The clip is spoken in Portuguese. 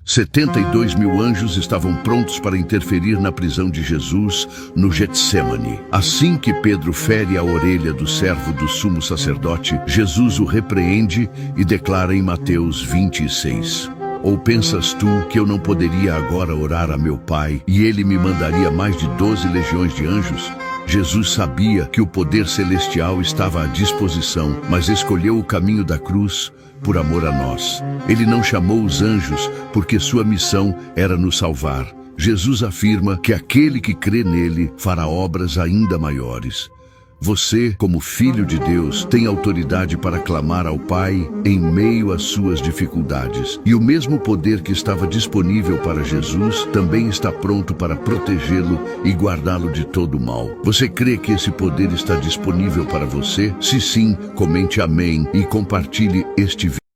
72 mil anjos estavam prontos para interferir na prisão de Jesus no Getsêmani. Assim que Pedro fere a orelha do servo do sumo sacerdote, Jesus o repreende e declara em Mateus 26: Ou pensas tu que eu não poderia agora orar a meu Pai e ele me mandaria mais de 12 legiões de anjos? Jesus sabia que o poder celestial estava à disposição, mas escolheu o caminho da cruz por amor a nós. Ele não chamou os anjos porque sua missão era nos salvar. Jesus afirma que aquele que crê nele fará obras ainda maiores. Você, como filho de Deus, tem autoridade para clamar ao Pai em meio às suas dificuldades. E o mesmo poder que estava disponível para Jesus também está pronto para protegê-lo e guardá-lo de todo o mal. Você crê que esse poder está disponível para você? Se sim, comente amém e compartilhe este vídeo.